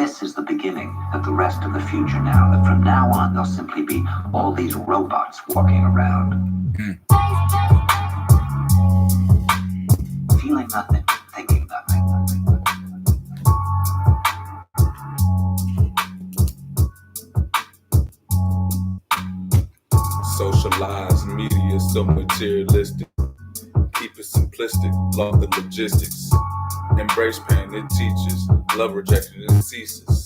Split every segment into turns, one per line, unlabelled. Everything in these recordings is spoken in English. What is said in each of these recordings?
this is the beginning of the rest of the future now. That from now on, there'll simply be all these robots walking around. Feeling nothing, thinking nothing.
Socialized media so materialistic. Keep it simplistic, love the logistics. Embrace pain, it teaches. Love rejection, it ceases.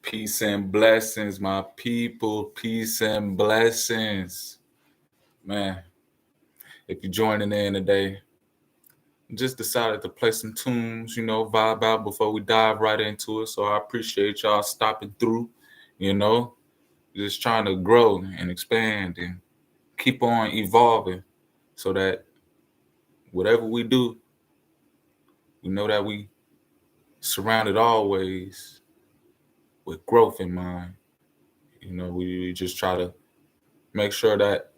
Peace and blessings, my people. Peace and blessings. Man, if you're joining in today, just decided to play some tunes, vibe out before we dive right into it. So I appreciate y'all stopping through, you know, just trying to grow and expand and keep on evolving so that whatever we do, we know that we surrounded always with growth in mind. We just try to make sure that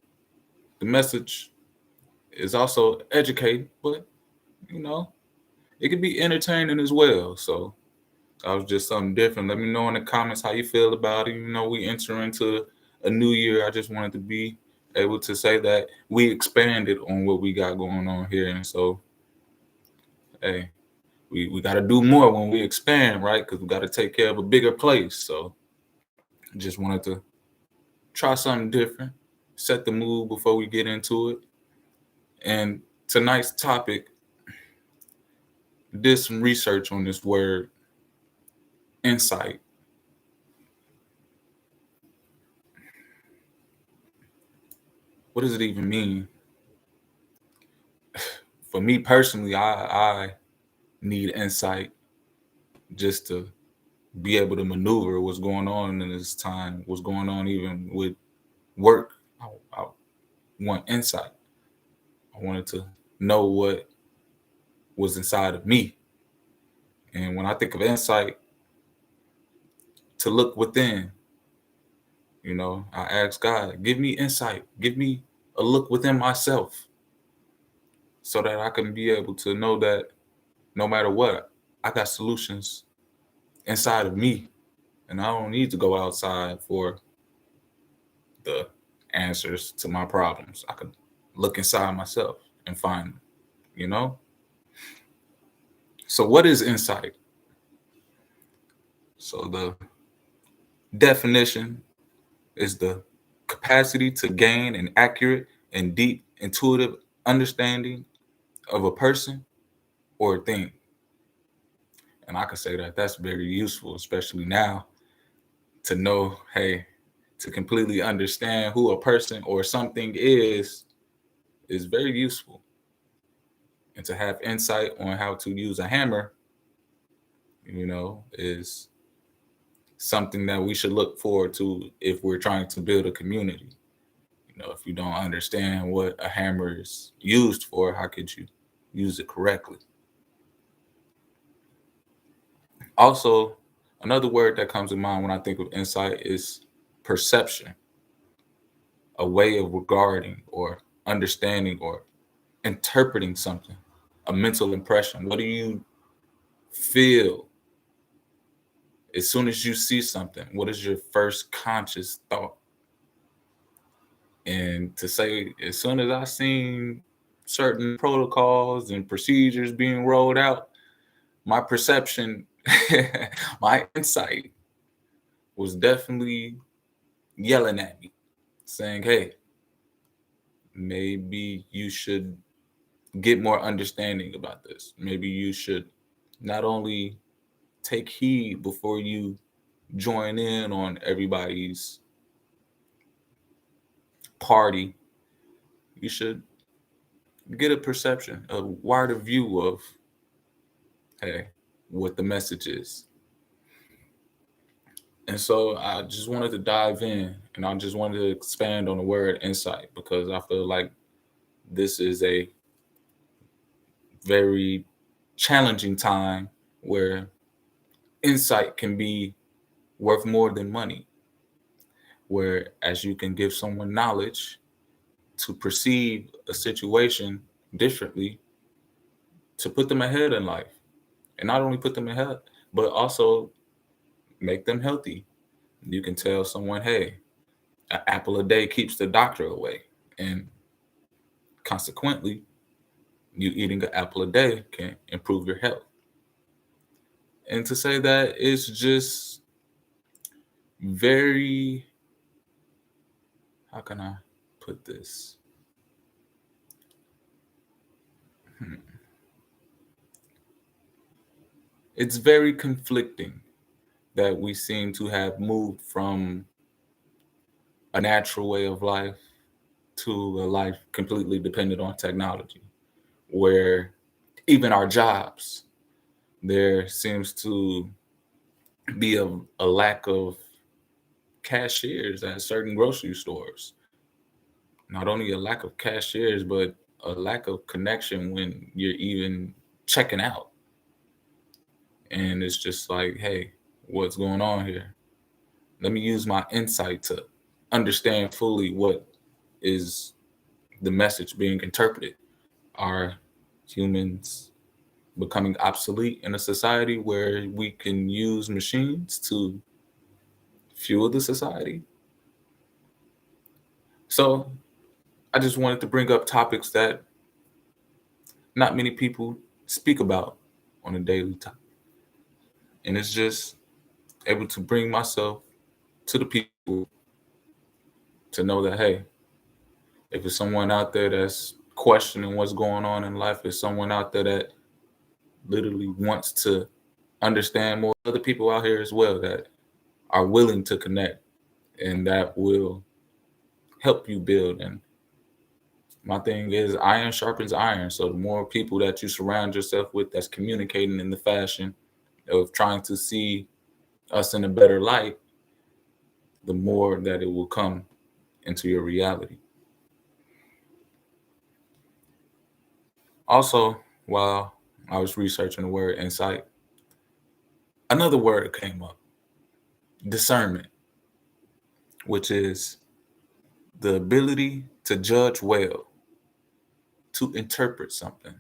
the message is also educating, but you know, it can be entertaining as well. So that was just something different. Let me know in the comments how you feel about it. We enter into a new year. I just wanted to be able to say that we expanded on what we got going on here. And so, hey, we got to do more when we expand, right? Because we got to take care of a bigger place. So I just wanted to try something different, set the mood before we get into it. And tonight's topic, did some research on this word, insight. what does it even mean? For me personally, I need insight just to be able to maneuver what's going on in this time, what's going on even with work. I want insight. I wanted to know what was inside of me. And when I think of insight, to look within, I ask God, give me insight, give me a look within myself so that I can be able to know that no matter what, I got solutions inside of me. And I don't need to go outside for the answers to my problems. I can look inside myself and find them, you know? So, what is insight? So, the definition is the capacity to gain an accurate and deep intuitive understanding of a person or a thing. And I can say that that's very useful, especially now, to know, hey, to completely understand who a person or something is very useful. And to have insight on how to use a hammer, is something that we should look forward to if we're trying to build a community. If you don't understand what a hammer is used for, how could you use it correctly? Also, another word that comes to mind when I think of insight is perception, a way of regarding or understanding or interpreting something, a mental impression. What do you feel as soon as you see something? What is your first conscious thought? And to say, as soon as I seen certain protocols and procedures being rolled out, my perception, my insight was definitely yelling at me, saying, hey, maybe you should get more understanding about this. Maybe you should not only take heed before you join in on everybody's party, you should get a perception, a wider view of, hey, what the message is. And so I just wanted to dive in and I just wanted to expand on the word insight because I feel like this is a very challenging time where insight can be worth more than money. Whereas you can give someone knowledge to perceive a situation differently to put them ahead in life. And not only put them ahead, but also make them healthy. You can tell someone, hey, an apple a day keeps the doctor away. And consequently, you eating an apple a day can improve your health. And to say that it's just very, how can I put this? It's very conflicting that we seem to have moved from a natural way of life to a life completely dependent on technology, where even our jobs, there seems to be a lack of cashiers at certain grocery stores. Not only a lack of cashiers, but a lack of connection when you're even checking out. And it's just like, hey, what's going on here? Let me use my insight to understand fully what is the message being interpreted. Are humans becoming obsolete in a society where we can use machines to fuel the society? So I just wanted to bring up topics that not many people speak about on a daily time. And it's just able to bring myself to the people to know that, hey, if it's someone out there that's questioning what's going on in life, if someone out there that literally wants to understand more, other people out here as well that are willing to connect and that will help you build and My thing is iron sharpens iron. So the more people that you surround yourself with that's communicating in the fashion of trying to see us in a better light, the more that it will come into your reality. Also, while I was researching the word insight, another word came up, discernment, which is the ability to judge well, to interpret something,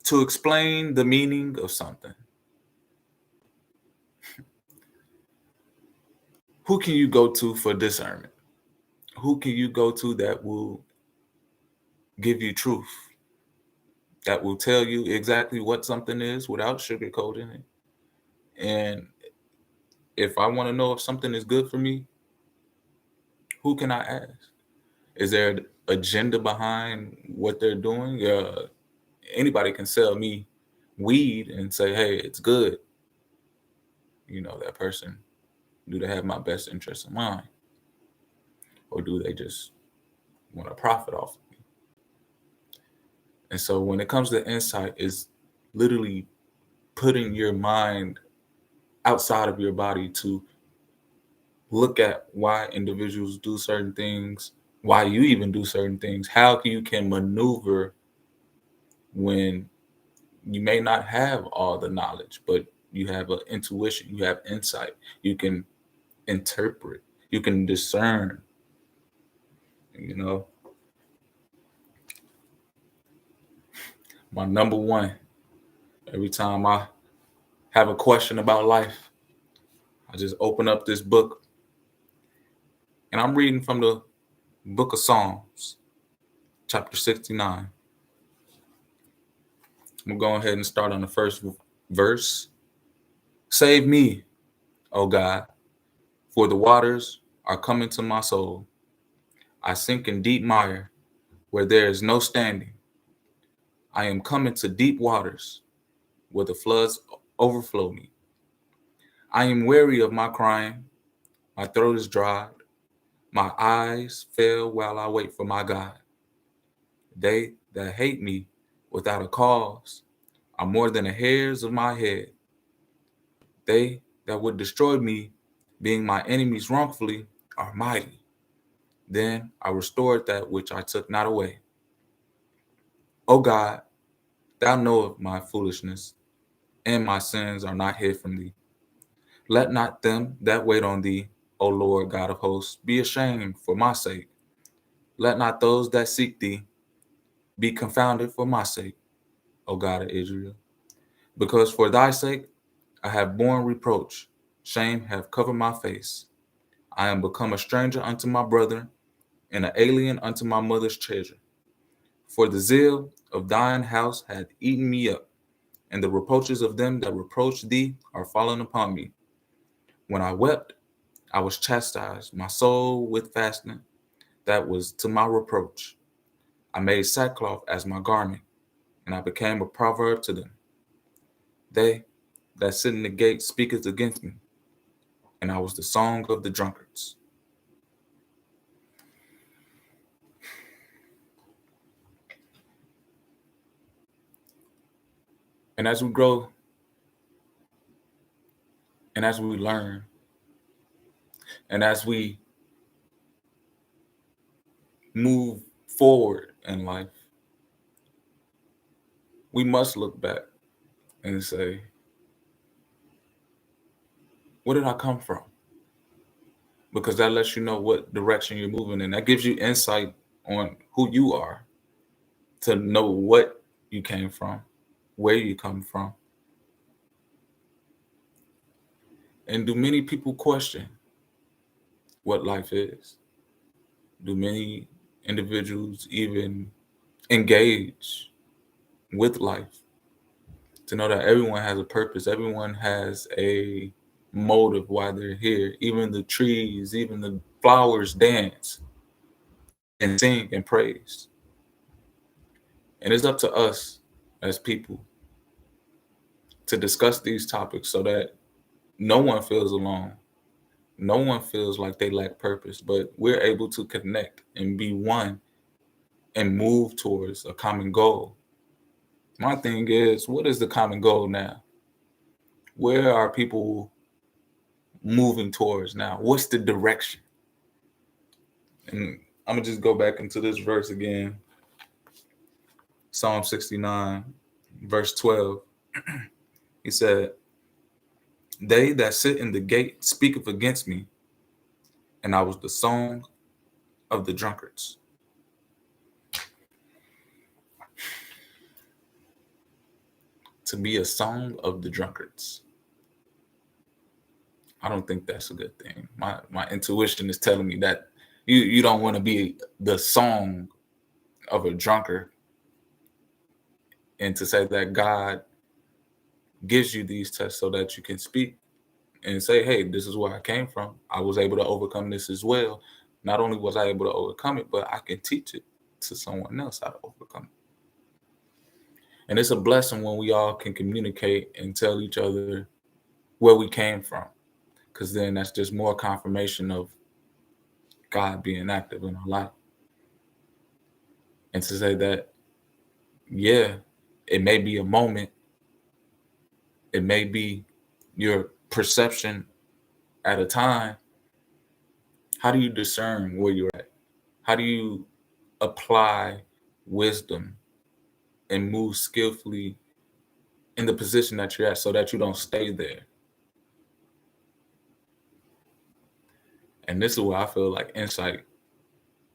to explain the meaning of something. Who can you go to for discernment? Who can you go to that will give you truth, that will tell you exactly what something is without sugarcoating it? And if I want to know if something is good for me, who can I ask? Is there an agenda behind what they're doing? Anybody can sell me weed and say, hey, it's good. That person, do they have my best interest in mind? Or do they just want to profit off of me? And so when it comes to insight, it's literally putting your mind outside of your body to look at why individuals do certain things, why you even do certain things, how you can maneuver when you may not have all the knowledge, but you have an intuition, you have insight, you can interpret, you can discern, you know. My number one, every time I have a question about life, I just open up this book and I'm reading from the book of Psalms, chapter 69. I'm going to go ahead and start on the first verse. Save me, O God, for the waters are coming to my soul. I sink in deep mire where there is no standing. I am coming to deep waters where the floods overflow me. I am weary of my crying. My throat is dried. My eyes fail while I wait for my God. They that hate me without a cause are more than the hairs of my head. They that would destroy me, being my enemies wrongfully, are mighty. Then I restored that which I took not away. O God, thou knowest my foolishness, and my sins are not hid from thee. Let not them that wait on thee, O Lord God of hosts, be ashamed for my sake. Let not those that seek thee be confounded for my sake, O God of Israel. Because for thy sake I have borne reproach, shame hath covered my face. I am become a stranger unto my brethren, and an alien unto my mother's children. For the zeal of thine house hath eaten me up, and the reproaches of them that reproach thee are fallen upon me. When I wept, I was chastised, my soul with fasting, that was to my reproach. I made sackcloth as my garment, and I became a proverb to them. They that sit in the gate speaketh against me, and I was the song of the drunkards. And as we grow, and as we learn, and as we move forward in life, we must look back and say, where did I come from? Because that lets you know what direction you're moving in. That gives you insight on who you are, to know what you came from, where you come from. And do many people question what life is? Do many individuals even engage with life to know that everyone has a purpose, everyone has a motive why they're here? Even the trees, even the flowers dance and sing and praise. And it's up to us as people to discuss these topics so that no one feels alone. No one feels like they lack purpose, but we're able to connect and be one and move towards a common goal. My thing is, what is the common goal now? Where are people moving towards now? What's the direction? And I'm going to just go back into this verse again. Psalm 69, verse 12. He said, "They that sit in the gate speaketh against me, and I was the song of the drunkards." To be a song of the drunkards. I don't think that's a good thing. My intuition is telling me that you don't want to be the song of a drunkard, and to say that God gives you these tests so that you can speak and say, hey, this is where I came from. I was able to overcome this as well. Not only was I able to overcome it, but I can teach it to someone else how to overcome it. And it's a blessing when we all can communicate and tell each other where we came from, because then that's just more confirmation of God being active in our life. And to say that, yeah, it may be a moment, it may be your perception at a time. How do you discern where you're at? How do you apply wisdom and move skillfully in the position that you're at so that you don't stay there? And this is where I feel like insight,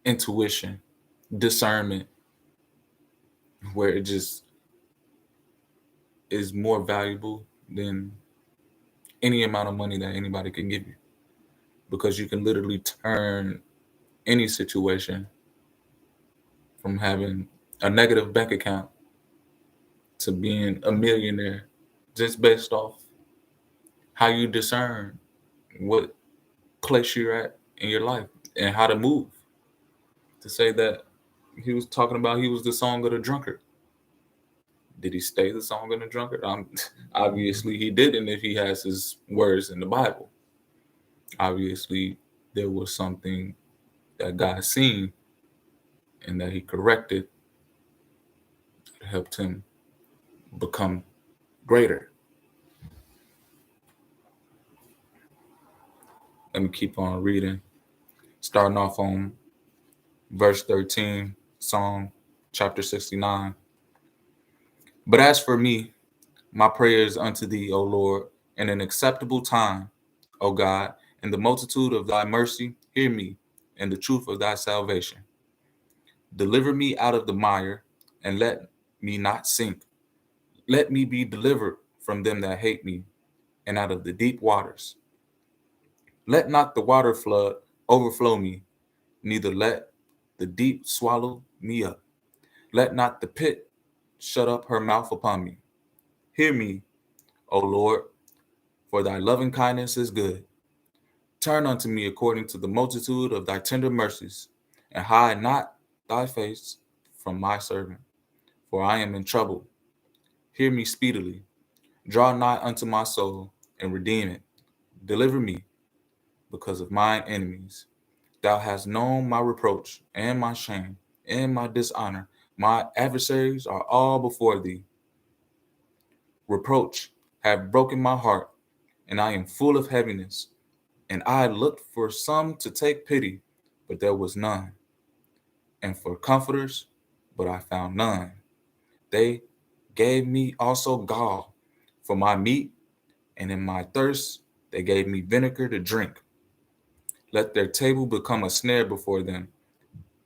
intuition, discernment, where it just is more valuable than any amount of money that anybody can give you, because you can literally turn any situation from having a negative bank account to being a millionaire just based off how you discern what place you're at in your life and how to move. To say that he was talking about he was the song of the drunkard. Did he stay the song of the drunkard? Obviously he didn't if he has his words in the Bible. Obviously there was something that God seen and that he corrected that helped him become greater. Let me keep on reading. Starting off on verse 13, Psalm chapter 69. "But as for me, my prayer is unto thee, O Lord, in an acceptable time, O God, in the multitude of thy mercy, hear me, in the truth of thy salvation. Deliver me out of the mire, and let me not sink. Let me be delivered from them that hate me, and out of the deep waters. Let not the water flood overflow me, neither let the deep swallow me up. Let not the pit shut up her mouth upon me. Hear me, O Lord, for thy loving kindness is good. Turn unto me according to the multitude of thy tender mercies, and hide not thy face from my servant, for I am in trouble. Hear me speedily. Draw nigh unto my soul, and redeem it. Deliver me because of mine enemies. Thou hast known my reproach and my shame and my dishonor. My adversaries are all before thee. Reproach have broken my heart, and I am full of heaviness. And I looked for some to take pity, but there was none. And for comforters, but I found none. They gave me also gall for my meat, and in my thirst they gave me vinegar to drink. Let their table become a snare before them,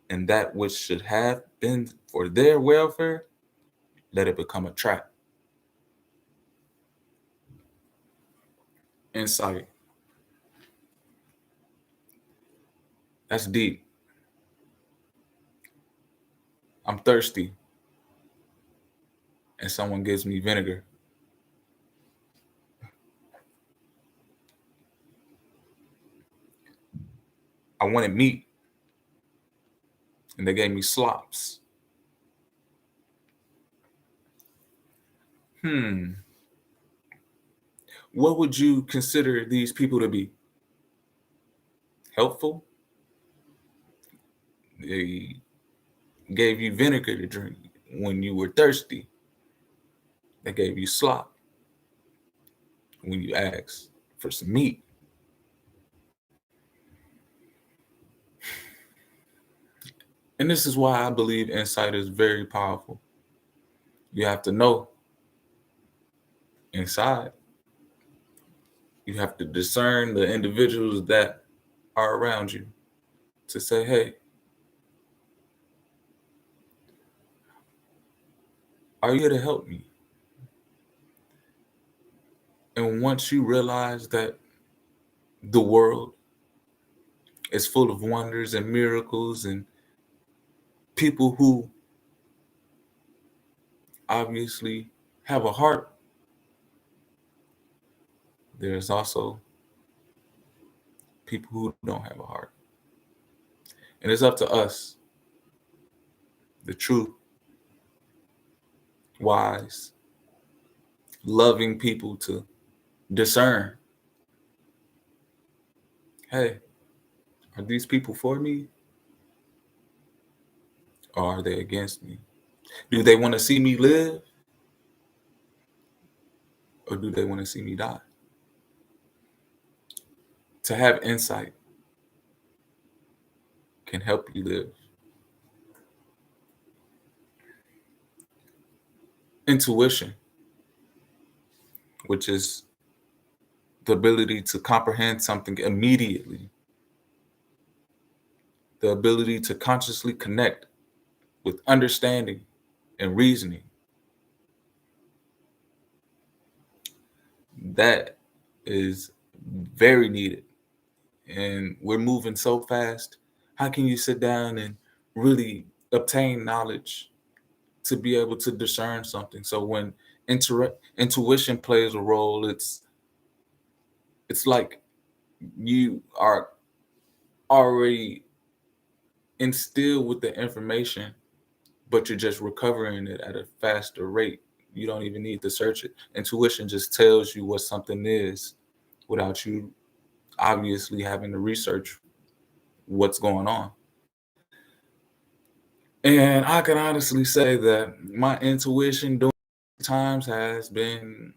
and that which should have been for their welfare, let it become a trap." Insight. That's deep. I'm thirsty, and someone gives me vinegar. I wanted meat, and they gave me slops. What would you consider these people to be? Helpful? They gave you vinegar to drink. When you were thirsty, they gave you slop. When you asked for some meat. And this is why I believe insight is very powerful. You have to know inside. You have to discern the individuals that are around you to say, hey, are you here to help me? And once you realize that the world is full of wonders and miracles and people who obviously have a heart, there's also people who don't have a heart. And it's up to us, the true, wise, loving people, to discern. Hey, are these people for me? Or are they against me? Do they want to see me live? Or do they want to see me die? To have insight can help you live. Intuition, which is the ability to comprehend something immediately, the ability to consciously connect with understanding and reasoning. That is very needed. And we're moving so fast. How can you sit down and really obtain knowledge to be able to discern something? So when intuition plays a role, it's like you are already instilled with the information, but you're just recovering it at a faster rate. You don't even need to search it. Intuition just tells you what something is without you obviously having to research what's going on. And I can honestly say that my intuition during times has been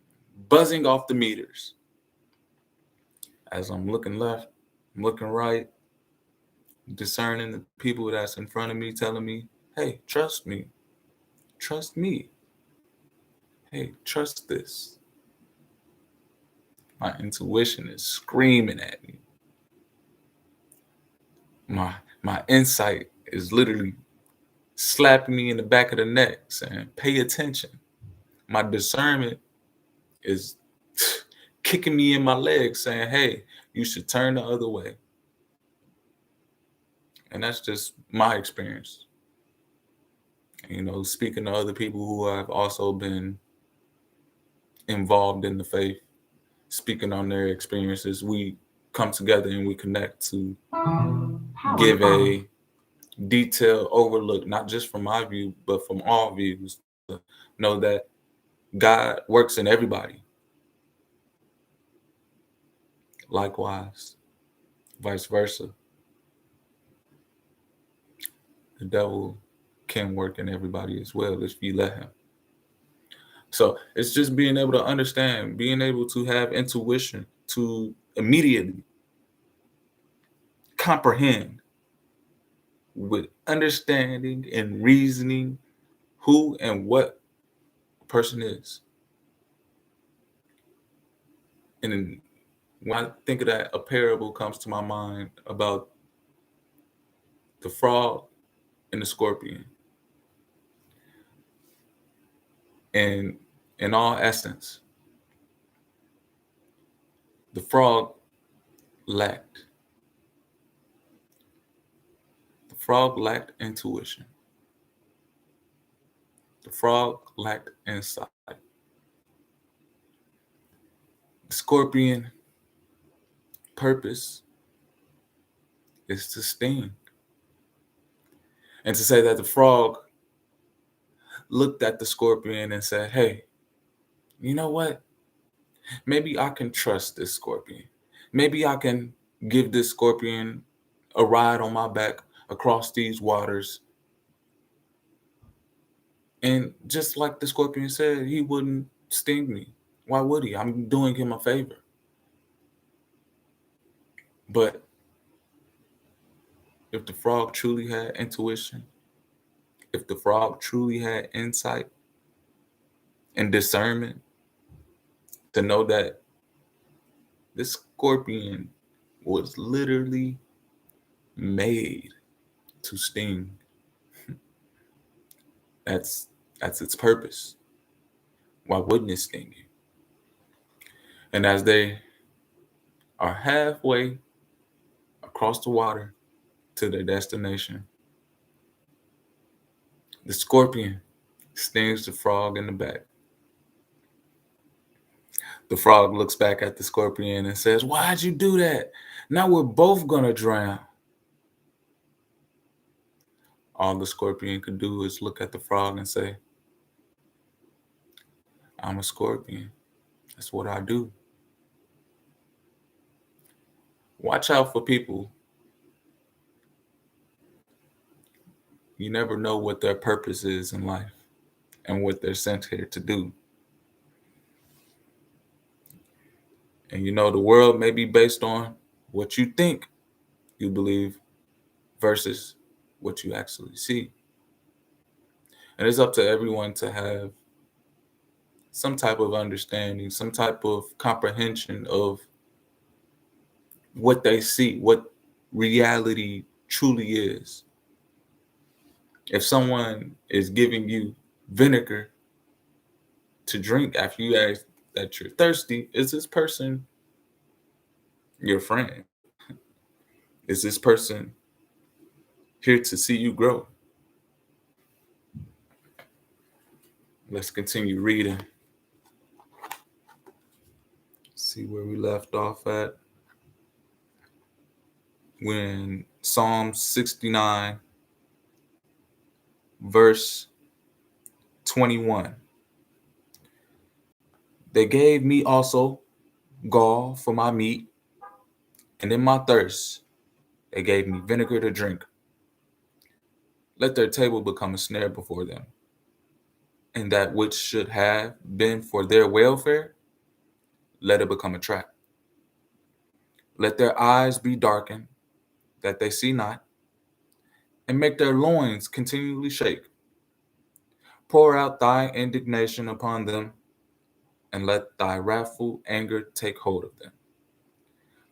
buzzing off the meters. As I'm looking left, I'm looking right, discerning the people that's in front of me, telling me, hey, trust me. Trust me. Hey, trust this. My intuition is screaming at me. My insight is literally slapping me in the back of the neck saying, pay attention. My discernment is kicking me in my legs saying, hey, you should turn the other way. And that's just my experience. Speaking to other people who have also been involved in the faith, speaking on their experiences, we come together and we connect to give a detailed overlook, not just from my view, but from all views, to know that God works in everybody. Likewise, vice versa. The devil can work in everybody as well if you let him. So it's just being able to understand, being able to have intuition to immediately comprehend with understanding and reasoning who and what a person is. And when I think of that, a parable comes to my mind about the frog and the scorpion. And in all essence, the frog lacked. The frog lacked intuition. The frog lacked insight. The scorpion purpose is to sting. And to say that the frog looked at the scorpion and said, hey, you know what? Maybe I can trust this scorpion. Maybe I can give this scorpion a ride on my back across these waters And just like the scorpion said, he wouldn't sting me. Why would he? I'm doing him a favor. But if the frog truly had intuition, if the frog truly had insight and discernment to know that this scorpion was literally made to sting, that's its purpose. Why wouldn't it sting you? And as they are halfway across the water to their destination, the scorpion stings the frog in the back. The frog looks back at the scorpion and says, "Why'd you do that? Now we're both gonna drown." All the scorpion could do is look at the frog and say, "I'm a scorpion. That's what I do." Watch out for people. You never know what their purpose is in life and what they're sent here to do. And you know, the world may be based on what you think you believe versus what you actually see. And it's up to everyone to have some type of understanding, some type of comprehension of what they see, what reality truly is. If someone is giving you vinegar to drink after you ask that you're thirsty, is this person your friend? Is this person here to see you grow? Let's continue reading. See where we left off at. When Psalm 69, verse 21. They gave me also gall for my meat, and in my thirst they gave me vinegar to drink. Let their table become a snare before them, and that which should have been for their welfare, let it become a trap. Let their eyes be darkened, that they see not, and make their loins continually shake. Pour out thy indignation upon them, and let thy wrathful anger take hold of them.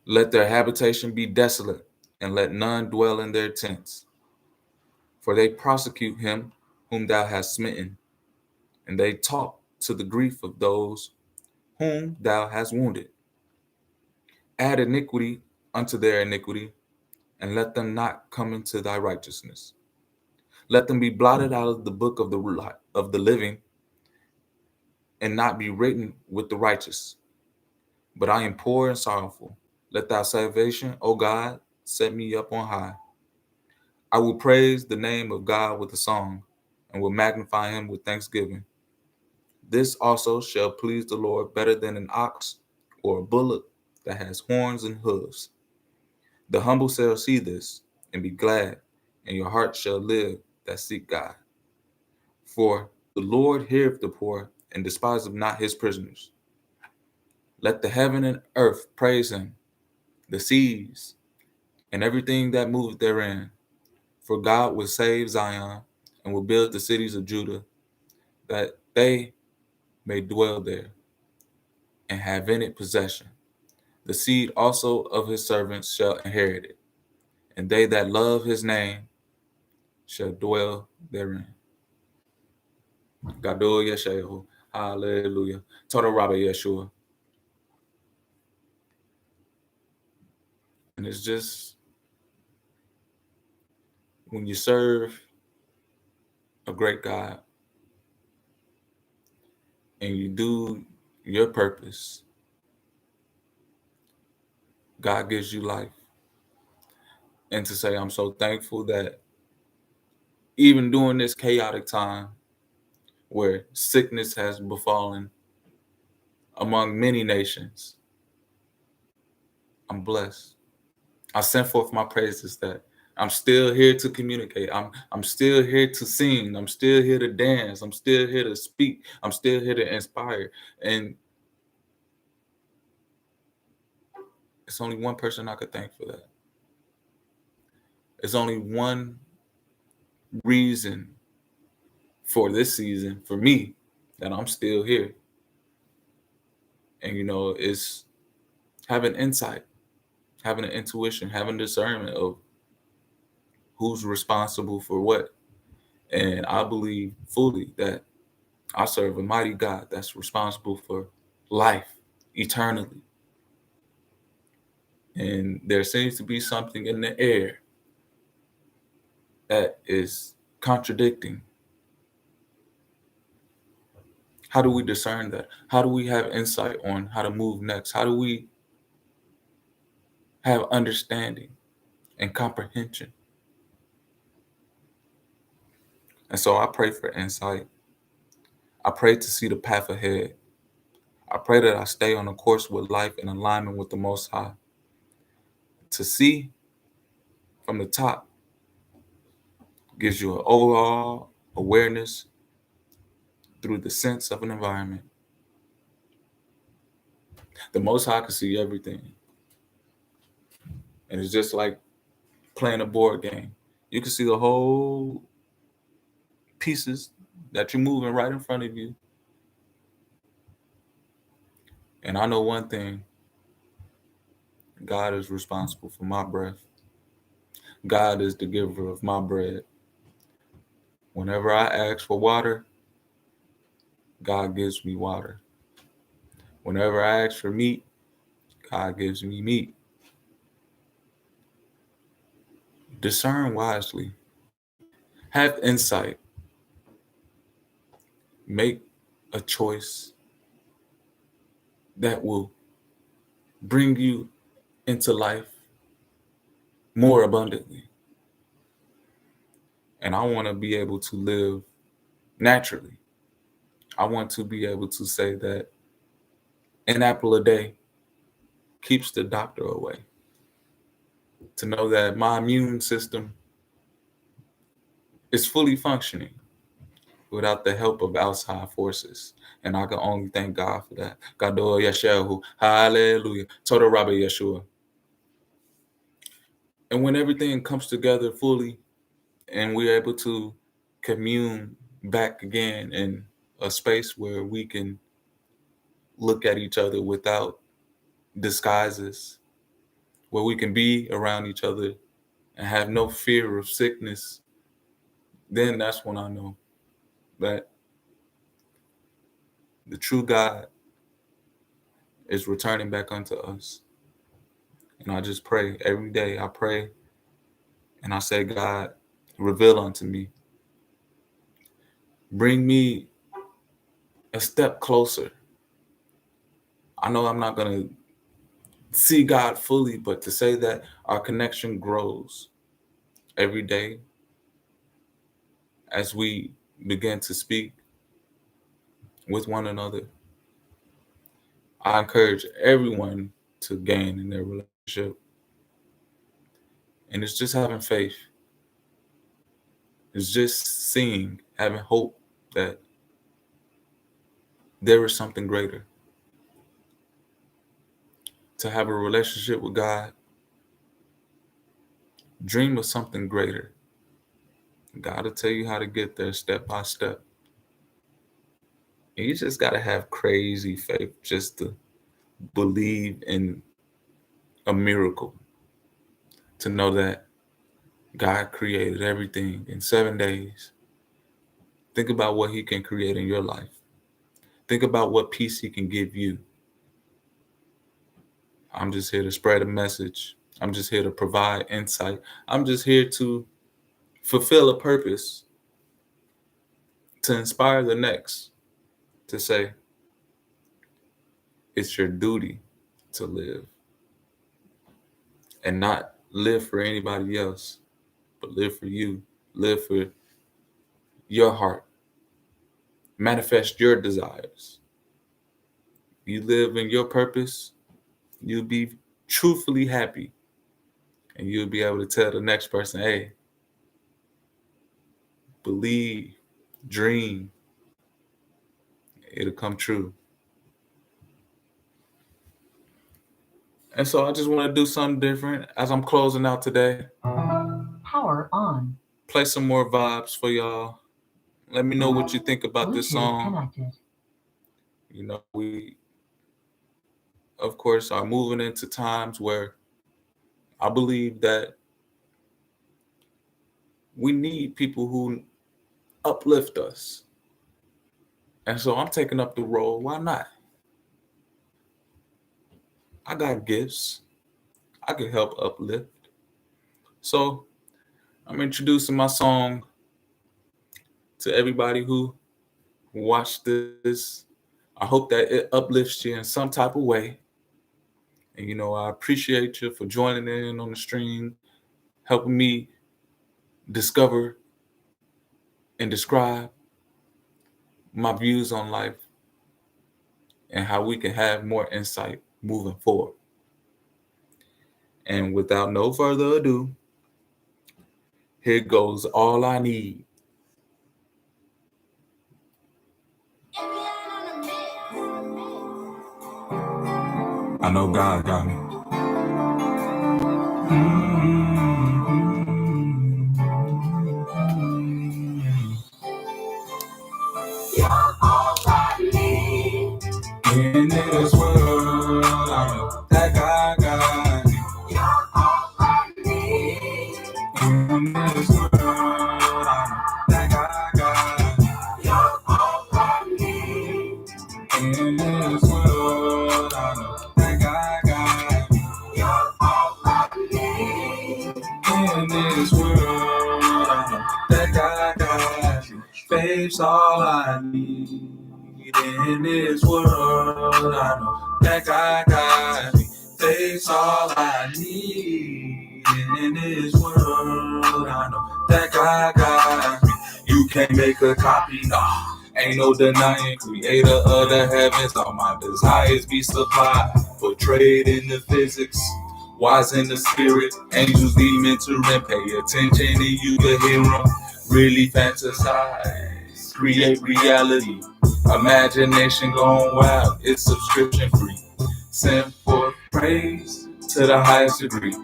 Let their habitation be desolate, and let none dwell in their tents. For they prosecute him whom thou hast smitten, and they talk to the grief of those whom thou hast wounded. Add iniquity unto their iniquity, and let them not come into thy righteousness. Let them be blotted out of the book of the living, and not be written with the righteous. But I am poor and sorrowful. Let thy salvation, O God, set me up on high. I will praise the name of God with a song, and will magnify him with thanksgiving. This also shall please the Lord better than an ox or a bullock that has horns and hooves. The humble shall see this and be glad, and your heart shall live that seek God. For the Lord heareth the poor, and despiseth not his prisoners. Let the heaven and earth praise him, the seas, and everything that moveth therein. For God will save Zion, and will build the cities of Judah, that they may dwell there, and have in it possession. The seed also of his servants shall inherit it, and they that love his name shall dwell therein. Gadol Yeshayahu. Hallelujah. Total Rabbi Yeshua. And it's just when you serve a great God and you do your purpose, God gives you life. And to say, I'm so thankful that even during this chaotic time where sickness has befallen among many nations, I'm blessed. I send forth my praises that I'm still here to communicate. I'm still here to sing. I'm still here to dance. I'm still here to speak. I'm still here to inspire. And it's only one person I could thank for that. It's only one reason for this season, for me, that I'm still here. And it's having insight, having an intuition, having discernment of who's responsible for what. And I believe fully that I serve a mighty God that's responsible for life eternally. And there seems to be something in the air that is contradicting. How do we discern that? How do we have insight on how to move next? How do we have understanding and comprehension? And so I pray for insight. I pray to see the path ahead. I pray that I stay on a course with life in alignment with the Most High. To see from the top gives you an overall awareness through the sense of an environment. The Most High can see everything. And it's just like playing a board game. You can see the whole pieces that you're moving right in front of you. And I know one thing: God is responsible for my breath. God is the giver of my bread. Whenever I ask for water, God gives me water. Whenever I ask for meat, God gives me meat. Discern wisely. Have insight. Make a choice that will bring you into life more abundantly. And I want to be able to live naturally. I want to be able to say that an apple a day keeps the doctor away. To know that my immune system is fully functioning without the help of outside forces. And I can only thank God for that. Gadol Yeshehu. Hallelujah. Total Rabbi Yeshua. And when everything comes together fully and we're able to commune back again in a space where we can look at each other without disguises, where we can be around each other and have no fear of sickness, then that's when I know that the true God is returning back unto us. And I just pray every day. I pray and I say, God, reveal unto me. Bring me a step closer. I know I'm not going to see God fully, but to say that our connection grows every day as we begin to speak with one another. I encourage everyone to gain in their relationship. And it's just having faith. It's just seeing, having hope that there is something greater. To have a relationship with God, dream of something greater. God will tell you how to get there step by step. And you just got to have crazy faith just to believe in a miracle. To know that God created everything in 7 days. Think about what He can create in your life. Think about what peace He can give you. I'm just here to spread a message. I'm just here to provide insight. I'm just here to fulfill a purpose, to inspire the next, to say, it's your duty to live and not live for anybody else, but live for you, live for your heart, manifest your desires. You live in your purpose, you'll be truthfully happy. And you'll be able to tell the next person, hey, believe, dream, it'll come true. And so I just want to do something different as I'm closing out today.
Power on.
Play some more vibes for y'all. Let me know what you think about this song.
Connected.
You know, we, of course, are moving into times where I believe that we need people who uplift us. And so I'm taking up the role. Why not? I got gifts. I can help uplift. So I'm introducing my song to everybody who watched this. I hope that it uplifts you in some type of way. And, you know, I appreciate you for joining in on the stream, helping me discover and describe my views on life and how we can have more insight moving forward. And without no further ado, here goes All I Need. I know God got me.
You're all I need.
In this world, I know that God got me.
You're all I need.
In this world, I know that God got me.
You're all I need.
In this world, I know that God got me.
You're all I need.
In this world, I know that God got me. Faith's all I need. In this world, I know that God got me. Faith's all I need. In this world, I know that God got me. You can't make a copy, nah. Ain't no denying, creator of the heavens. All my desires be supplied. Portrayed in the physics, wise in the spirit. Angels be mentoring, pay attention and you can hear them. Really fantasize, create reality. Imagination going wild, it's subscription free. Send forth praise to the highest degree.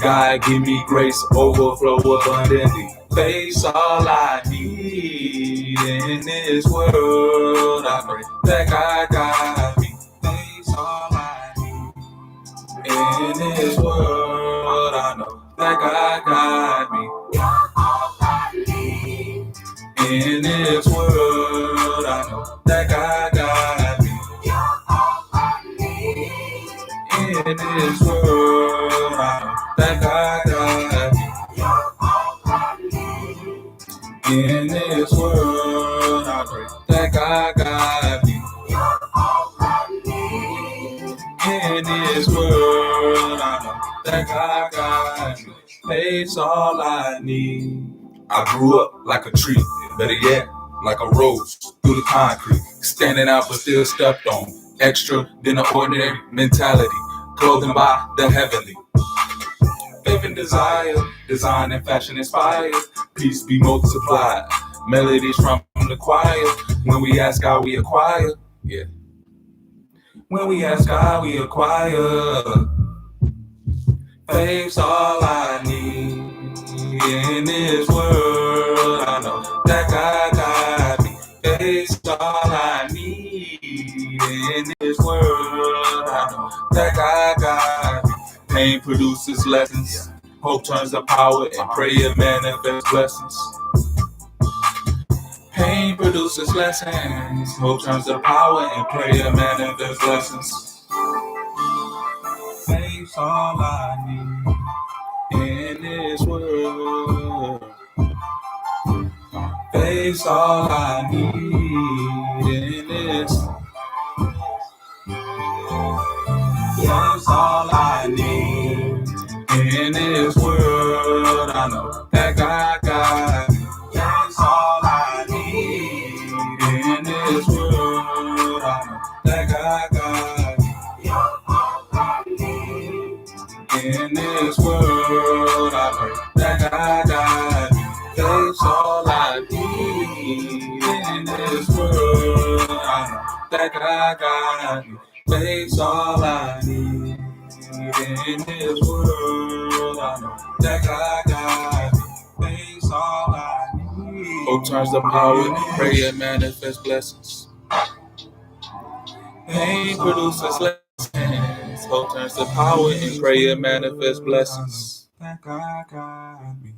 God give me grace, overflow abundantly. Faith's all I need in this world. I pray that God got me. Faith's all I need in this world. I know that God got me.
You're all I need.
In this world, I know that God got me.
You're all I need.
In this world, I know that God got me.
You're all I need.
In this world, I pray that God got me.
You're all I need.
In this world, I know that God got me. Faith's all I need. I grew up like a tree, better yet, like a rose through the concrete, standing out but still stepped on. Extra than an ordinary mentality, clothing by the heavenly. Faith and desire, design and fashion inspired. Peace be multiplied. Melodies from the choir. When we ask God, we acquire. Yeah. When we ask God, we acquire. Faith's all I need. In this world, I know that God got me. Faith's all I need. In this world, I know that God got me. Pain produces lessons. Hope turns to power, and prayer manifests blessings. Pain produces lessons. Hope turns to power, and prayer manifests blessings. Faith's all I need in this world. Faith's all I need in this. Faith's all I need in this world. I know that God got me. Faith's all I need in this world. I know that God got me.
You're all I need.
In this world, I know that God got me. That's all I need. In this world, I know that God got me. That's all I need. In this world, I know that God got me. That's all I need. Hope turns to power, prayer manifest blessings. Pain produces lessons. Hope turns to power and prayer manifest blessings. That God got me.